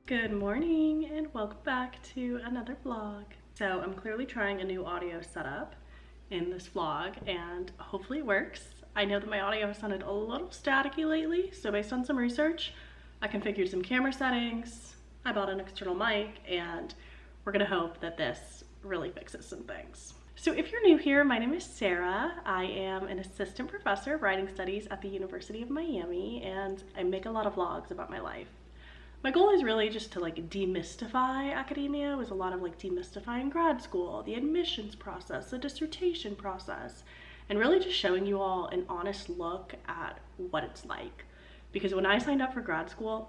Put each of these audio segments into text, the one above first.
Good morning and welcome back to another vlog. So I'm clearly trying a new audio setup in this vlog and hopefully it works. I know that my audio has sounded a little staticky lately, so based on some research, I configured some camera settings, I bought an external mic, and we're gonna hope that this really fixes some things. So if you're new here, my name is Sarah. I am an assistant professor of writing studies at the University of Miami, and I make a lot of vlogs about my life. My goal is really just to demystify academia. It was a lot of demystifying grad school, the admissions process, the dissertation process, and really just showing you all an honest look at what it's like. Because when I signed up for grad school,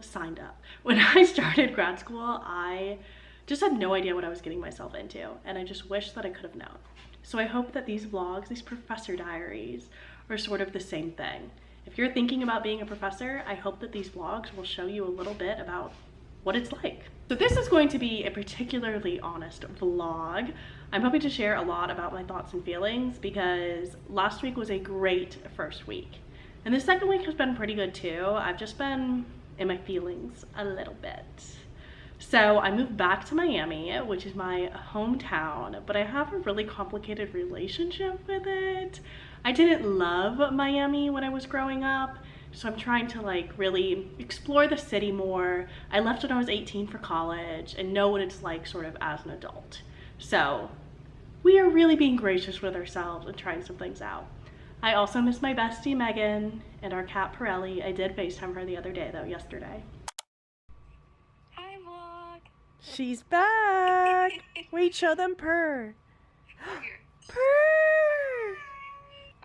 when I started grad school, I just had no idea what I was getting myself into, and I just wish that I could have known. So I hope that these vlogs, these professor diaries, are sort of the same thing. If you're thinking about being a professor, I hope that these vlogs will show you a little bit about what it's like. So this is going to be a particularly honest vlog. I'm hoping to share a lot about my thoughts and feelings because last week was a great first week. And the second week has been pretty good too. I've just been in my feelings a little bit. So I moved back to Miami, which is my hometown, but I have a really complicated relationship with it. I didn't love Miami when I was growing up, so I'm trying to really explore the city more. I left when I was 18 for college and know what it's like sort of as an adult. So we are really being gracious with ourselves and trying some things out. I also miss my bestie Megan and our cat Pirelli. I did FaceTime her the other day though, yesterday. Hi vlog. She's back. Wait, show them purr. Purr.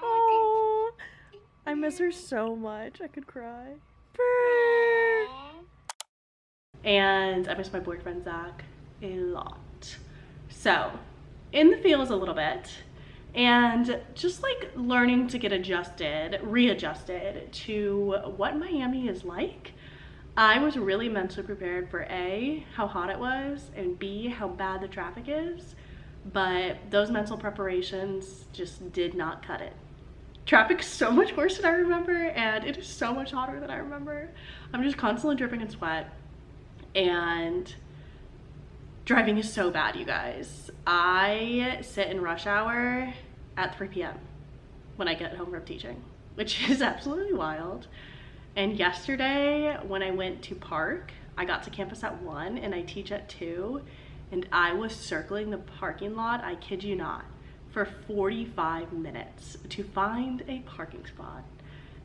Oh, I miss her so much. I could cry. Purr. And I miss my boyfriend Zach a lot. So, in the feels a little bit, and just learning to get readjusted to what Miami is like. I was really mentally prepared for A, how hot it was, and B, how bad the traffic is, but those mental preparations just did not cut it. Traffic's so much worse than I remember, and it is so much hotter than I remember. I'm just constantly dripping in sweat, and driving is so bad, you guys. I sit in rush hour at 3 p.m. when I get home from teaching, which is absolutely wild. And yesterday when I went to park, I got to campus at 1 and I teach at 2, and I was circling the parking lot, I kid you not, for 45 minutes to find a parking spot.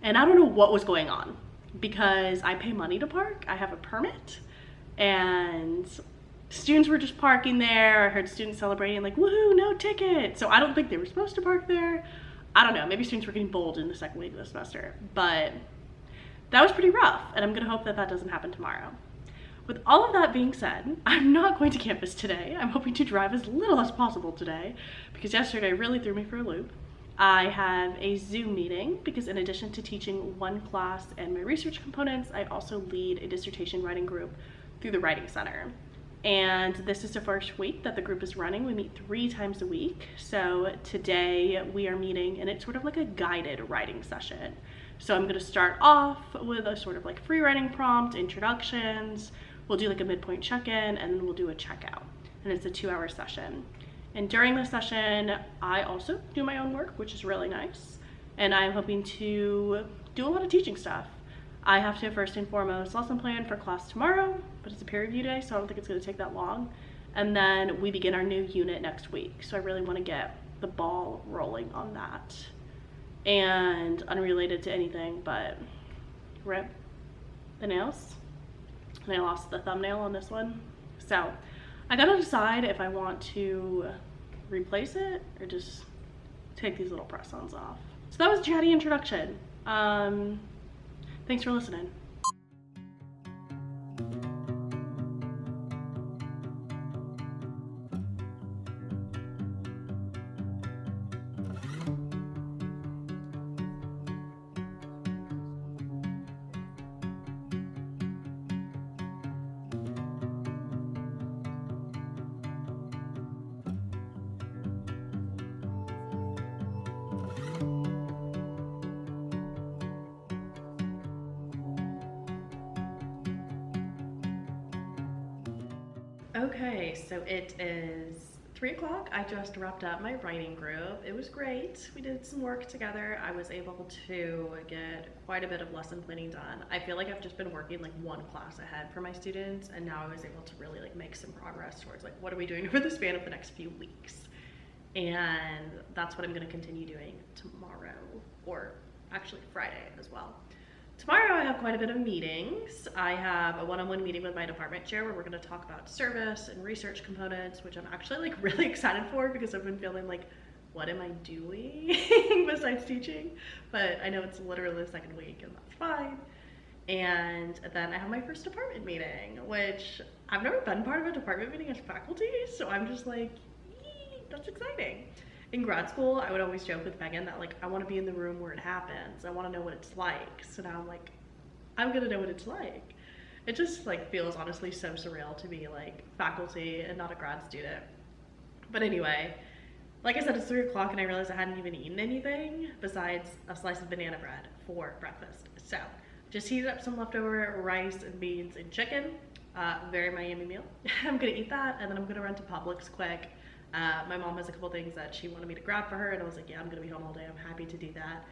And I don't know what was going on because I pay money to park. I have a permit, and students were just parking there. I heard students celebrating woohoo, no ticket. So I don't think they were supposed to park there. I don't know, maybe students were getting bold in the second week of the semester, but that was pretty rough, and I'm gonna hope that that doesn't happen tomorrow. With all of that being said, I'm not going to campus today. I'm hoping to drive as little as possible today because yesterday really threw me for a loop. I have a Zoom meeting because in addition to teaching one class and my research components, I also lead a dissertation writing group through the Writing Center. And this is the first week that the group is running. We meet 3 times a week. So today we are meeting, and it's sort of like a guided writing session. So I'm gonna start off with a sort of free writing prompt, introductions. We'll do a midpoint check-in, and then we'll do a checkout. And it's a 2-hour session. And during the session, I also do my own work, which is really nice. And I'm hoping to do a lot of teaching stuff. I have to first and foremost lesson plan for class tomorrow, but it's a peer review day, so I don't think it's gonna take that long. And then we begin our new unit next week. So I really wanna get the ball rolling on that. And unrelated to anything, but rip the nails. And I lost the thumbnail on this one. So I gotta decide if I want to replace it or just take these little press-ons off. So that was a chatty introduction. Thanks for listening. Okay, so it is 3 o'clock. I just wrapped up my writing group. It was great. We did some work together. I was able to get quite a bit of lesson planning done. I feel like I've just been working like one class ahead for my students, and now I was able to really like make some progress towards like what are we doing over the span of the next few weeks. And that's what I'm going to continue doing tomorrow, or actually Friday as well. Tomorrow I have quite a bit of meetings. I have a one-on-one meeting with my department chair where we're going to talk about service and research components, which I'm actually like really excited for because I've been feeling like, what am I doing besides teaching? But I know it's literally the second week and that's fine. And then I have my first department meeting, which I've never been part of a department meeting as faculty, so I'm just like, yee, that's exciting. In grad school, I would always joke with Megan that like, I want to be in the room where it happens. I want to know what it's like. So now I'm like, I'm going to know what it's like. It just like feels honestly so surreal to be like faculty and not a grad student. But anyway, like I said, it's 3 o'clock and I realized I hadn't even eaten anything besides a slice of banana bread for breakfast. So just heated up some leftover rice and beans and chicken. Very Miami meal. I'm going to eat that and then I'm going to run to Publix quick. My mom has a couple things that she wanted me to grab for her and I was like, yeah, I'm gonna be home all day. I'm happy to do that.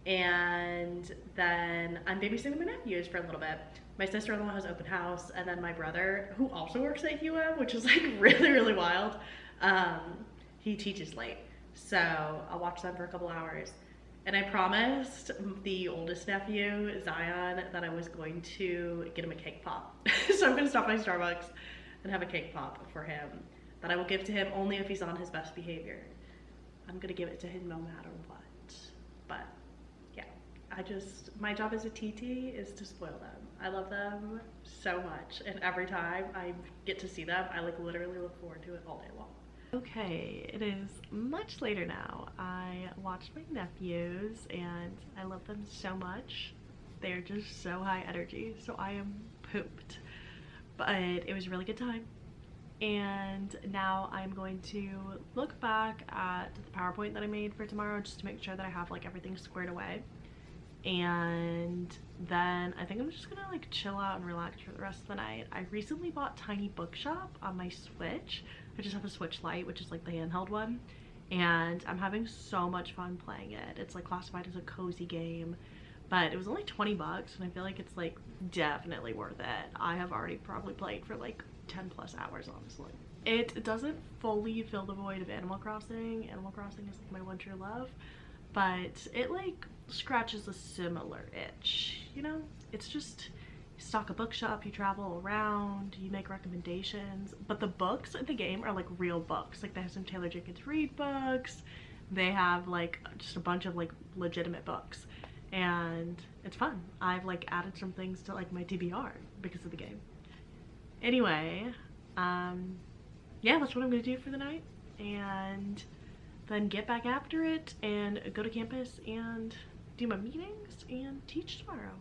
And then I'm babysitting my nephews for a little bit. My sister-in-law has open house, and then my brother, who also works at UM, which is like really wild, he teaches late. So I'll watch them for a couple hours. And I promised the oldest nephew, Zion, that I was going to get him a cake pop. So I'm gonna stop by Starbucks and have a cake pop for him that I will give to him only if he's on his best behavior. I'm gonna give it to him no matter what. But yeah, my job as a TT is to spoil them. I love them so much, and every time I get to see them, I like literally look forward to it all day long. Okay, it is much later now. I watched my nephews and I love them so much. They're just so high energy, so I am pooped. But it was a really good time. And now I'm going to look back at the PowerPoint that I made for tomorrow just to make sure that I have like everything squared away. And then I think I'm just gonna like chill out and relax for the rest of the night. I recently bought Tiny Bookshop on my Switch. I just have a Switch Lite, which is like the handheld one, and I'm having so much fun playing it. It's like classified as a cozy game, but it was only 20 bucks and I feel like it's like definitely worth it. I have already probably played for like 10 plus hours, honestly. It doesn't fully fill the void of Animal Crossing. Animal Crossing is like my one true love, but it like scratches a similar itch, you know? It's just, you stock a bookshop, you travel around, you make recommendations, but the books in the game are like real books. Like they have some Taylor Jenkins Reid books, they have like just a bunch of like legitimate books, and it's fun. I've like added some things to like my TBR because of the game. Anyway, yeah, that's what I'm gonna do for the night, and then get back after it and go to campus and do my meetings and teach tomorrow.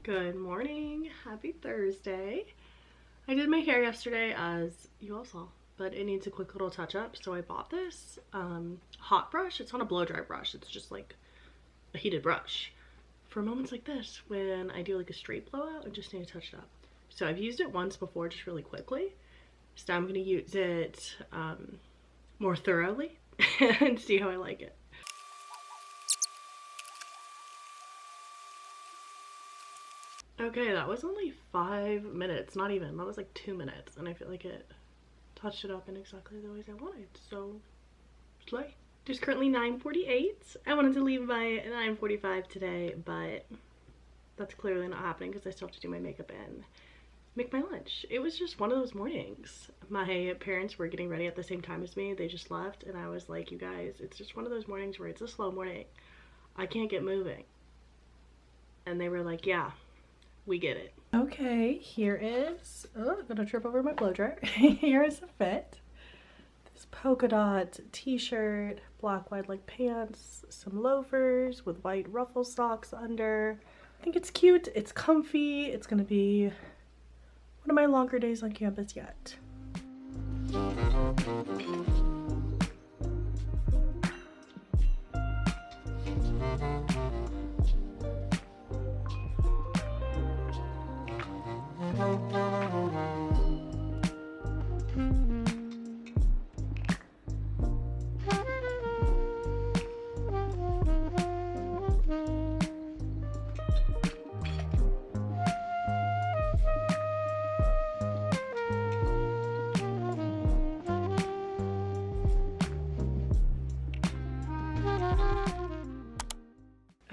Good morning, happy Thursday. I did my hair yesterday, as you all saw, but it needs a quick little touch up, so I bought this hot brush. It's not a blow dry brush, it's just like a heated brush for moments like this when I do like a straight blowout and just need to touch it up. So I've used it once before just really quickly, so I'm going to use it more thoroughly and see how I like it. Okay, that was only 5 minutes, not even, that was like 2 minutes, and I feel like it touched it up in exactly the ways I wanted, so slay. It's currently 9:48. I wanted to leave by 9:45 today, but that's clearly not happening because I still have to do my makeup and make my lunch. It was just one of those mornings. My parents were getting ready at the same time as me. They just left, and I was like, you guys, it's just one of those mornings where it's a slow morning. I can't get moving. And they were like, yeah, we get it. Okay, here is, oh, I'm gonna trip over my blow dryer. Here is a fit. this polka dot t-shirt, black wide leg pants, some loafers with white ruffle socks under. I think it's cute, it's comfy, it's gonna be one of my longer days on campus yet.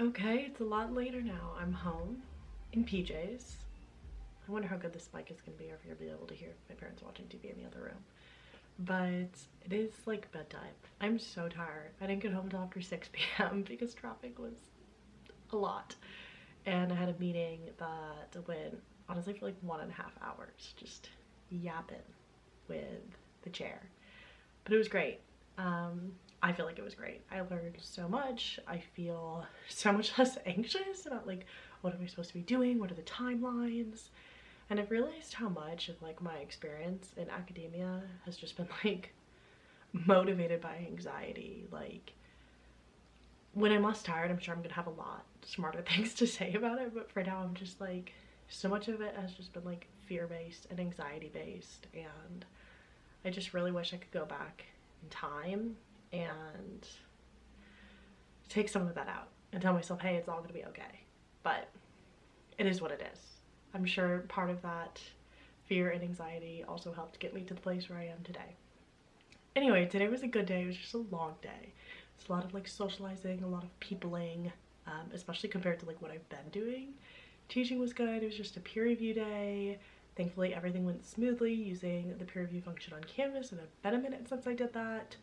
Okay, it's a lot later now. I'm home in PJs. I wonder how good this mic is going to be, or if you'll be able to hear my parents watching TV in the other room. But it is like bedtime. I'm so tired. I didn't get home until after 6 p.m. because traffic was a lot. And I had a meeting that went, honestly, for like 1.5 hours, just yapping with the chair. But it was great. I feel like it was great. I learned so much. I feel so much less anxious about like, what am I supposed to be doing? What are the timelines? And I've realized how much of like my experience in academia has just been like motivated by anxiety. Like when I'm less tired, I'm sure I'm gonna have a lot smarter things to say about it. But for now, I'm just like, so much of it has just been like fear-based and anxiety-based. And I just really wish I could go back in time and take some of that out and tell myself, hey, it's all gonna be okay. But it is what it is. I'm sure part of that fear and anxiety also helped get me to the place where I am today. Anyway, today was a good day. It was just a long day. It's a lot of like socializing, a lot of peopling, especially compared to like what I've been doing. Teaching was good. It was just a peer review day. Thankfully, everything went smoothly using the peer review function on Canvas, and it's been a minute since I did that.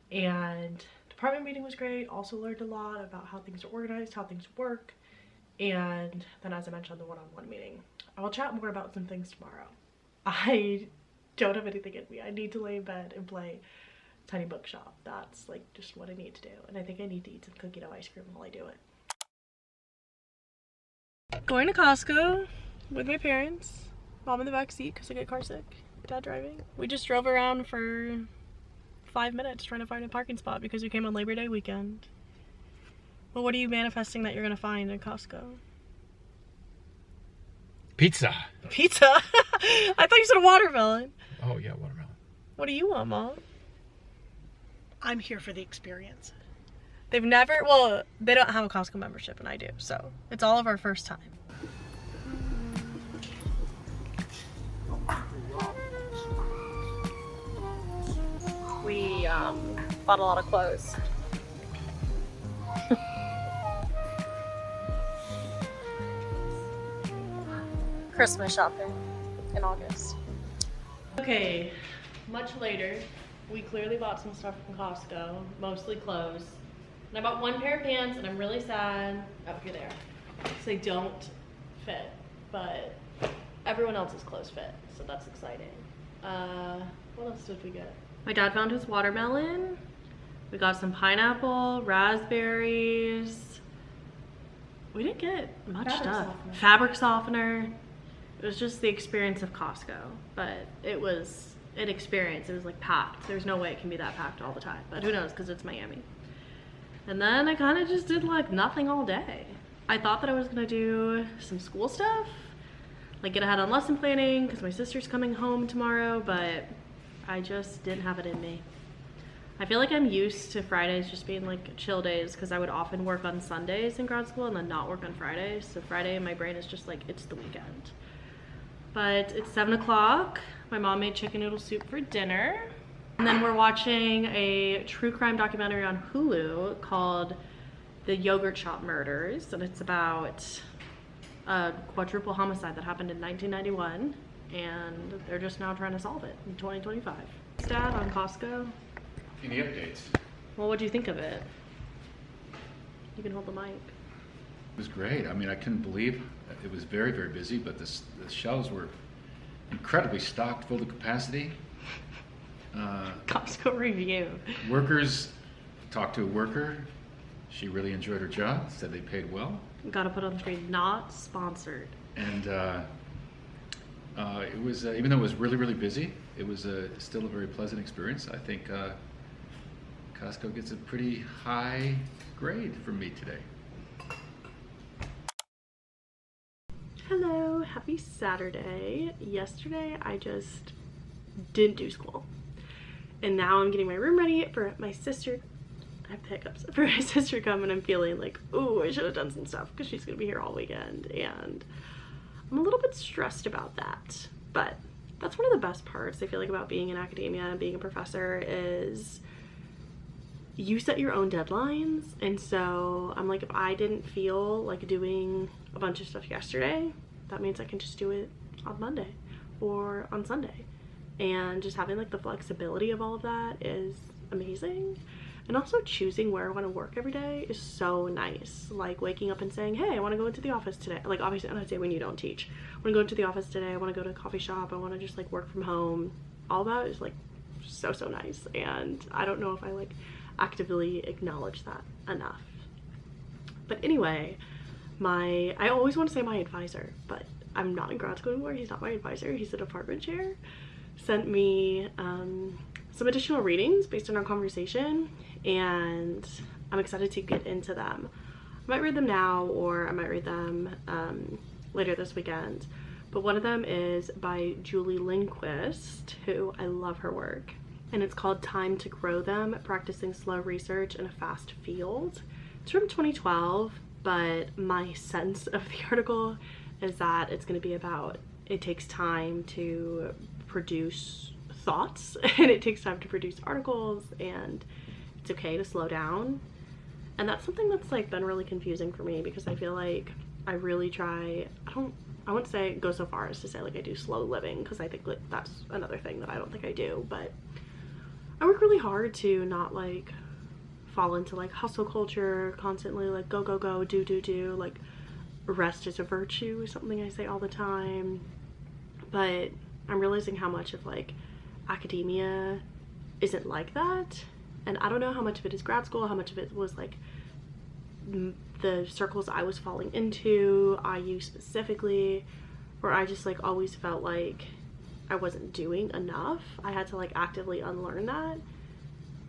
And department meeting was great. Also learned a lot about how things are organized, how things work. And then, as I mentioned, the one-on-one meeting. I will chat more about some things tomorrow. I don't have anything in me. I need to lay in bed and play Tiny Bookshop. That's like just what I need to do. And I think I need to eat some cookie dough ice cream while I do it. Going to Costco with my parents. Mom in the back seat because I get car sick. Dad driving. We just drove around for 5 minutes trying to find a parking spot because we came on Labor Day weekend. Well, what are you manifesting that you're gonna find in Costco? Pizza. Pizza? I thought you said a watermelon. Oh yeah, watermelon. What do you want, Mom? I'm here for the experience. They've never, well, they don't have a Costco membership and I do, so it's all of our first time. We bought a lot of clothes. Christmas shopping in August. Okay, much later, we clearly bought some stuff from Costco, mostly clothes. And I bought one pair of pants and I'm really sad. Oh, here they are. Because they don't fit, but everyone else's clothes fit, so that's exciting. What else did we get? My dad found his watermelon. We got some pineapple, raspberries. We didn't get much stuff. Fabric softener. It was just the experience of Costco, but it was an experience. It was like packed. There's no way it can be that packed all the time, but who knows, because it's Miami. And then I kind of just did like nothing all day. I thought that I was gonna do some school stuff, like get ahead on lesson planning because my sister's coming home tomorrow, but I just didn't have it in me. I feel like I'm used to Fridays just being like chill days because I would often work on Sundays in grad school and then not work on Fridays. So Friday, my brain is just like, it's the weekend. But it's 7 o'clock. My mom made chicken noodle soup for dinner. And then we're watching a true crime documentary on Hulu called The Yogurt Shop Murders. And it's about a quadruple homicide that happened in 1991. And they're just now trying to solve it in 2025. Dad, on Costco. Any updates? Well, what do you think of it? You can hold the mic. It was great. I mean, I couldn't believe it was very, very busy, but the shelves were incredibly stocked, full to capacity. Costco review. Workers, talked to a worker. She really enjoyed her job, said they paid well. Gotta put on the screen, not sponsored. And it was, even though it was really, really busy, it was still a very pleasant experience. I think Costco gets a pretty high grade from me today. Hello, happy Saturday. Yesterday I just didn't do school. And now I'm getting my room ready for my sister. I have the hiccups. For my sister to come, and I'm feeling like, oh, I should have done some stuff because she's gonna be here all weekend. And I'm a little bit stressed about that. But that's one of the best parts I feel like about being in academia and being a professor is you set your own deadlines. And so I'm like, if I didn't feel like doing a bunch of stuff yesterday, that means I can just do it on Monday or on Sunday. And just having like the flexibility of all of that is amazing. And also choosing where I want to work every day is so nice. Like waking up and saying, hey, I want to go into the office today. Like obviously, and I'd say when you don't teach, I want to go into the office today. I want to go to a coffee shop. I want to just like work from home. All that is like so nice. And I don't know if I like actively acknowledge that enough. But anyway, I always want to say my advisor, but I'm not in grad school anymore. He's not my advisor. He's a department chair. Sent me some additional readings based on our conversation, and I'm excited to get into them. I might read them now, or I might read them later this weekend. But one of them is by Julie Lindquist, who I love her work. And it's called Time to Grow Them, Practicing Slow Research in a Fast Field. It's from 2012, but my sense of the article is that it's going to be about it takes time to produce thoughts and it takes time to produce articles, and it's okay to slow down. And that's something that's like been really confusing for me because I feel like I really try, I wouldn't say go so far as to say like I do slow living, because I think like that's another thing that I don't think I do, but I work really hard to not like fall into like hustle culture constantly, like go do, like rest is a virtue is something I say all the time. But I'm realizing how much of like academia isn't like that, and I don't know how much of it is grad school, how much of it was like the circles I was falling into, IU specifically, where I just like always felt like I wasn't doing enough. I had to like actively unlearn that,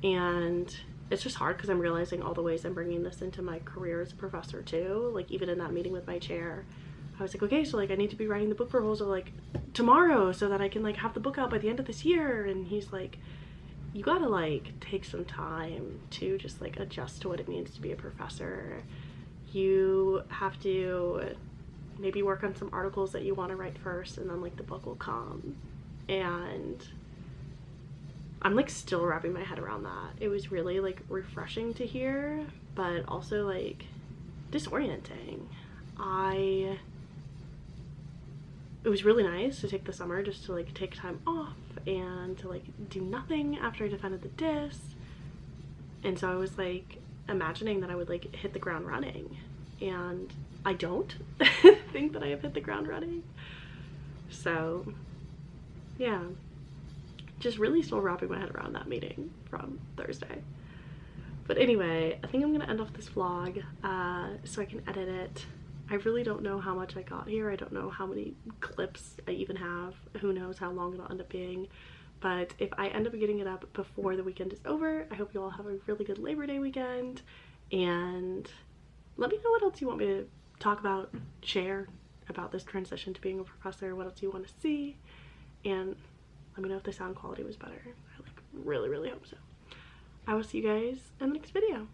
and it's just hard because I'm realizing all the ways I'm bringing this into my career as a professor too. Like even in that meeting with my chair, I was like, okay, so like I need to be writing the book proposal like tomorrow so that I can like have the book out by the end of this year. And he's like, you gotta like take some time to just like adjust to what it means to be a professor. You have to maybe work on some articles that you want to write first, and then like the book will come. And I'm like still wrapping my head around that. It was really like refreshing to hear, but also like disorienting. It was really nice to take the summer just to like take time off and to like do nothing after I defended the diss. And so I was like imagining that I would like hit the ground running, and I don't think that I have hit the ground running. So yeah, just really still wrapping my head around that meeting from Thursday. But anyway, I think I'm gonna end off this vlog so I can edit it. I really don't know how much I got here. I don't know how many clips I even have. Who knows how long it'll end up being. But if I end up getting it up before the weekend is over, I hope you all have a really good Labor Day weekend. And let me know what else you want me to talk about, share about this transition to being a professor, what else you want to see. And let me know if the sound quality was better. I like really hope so. I will see you guys in the next video.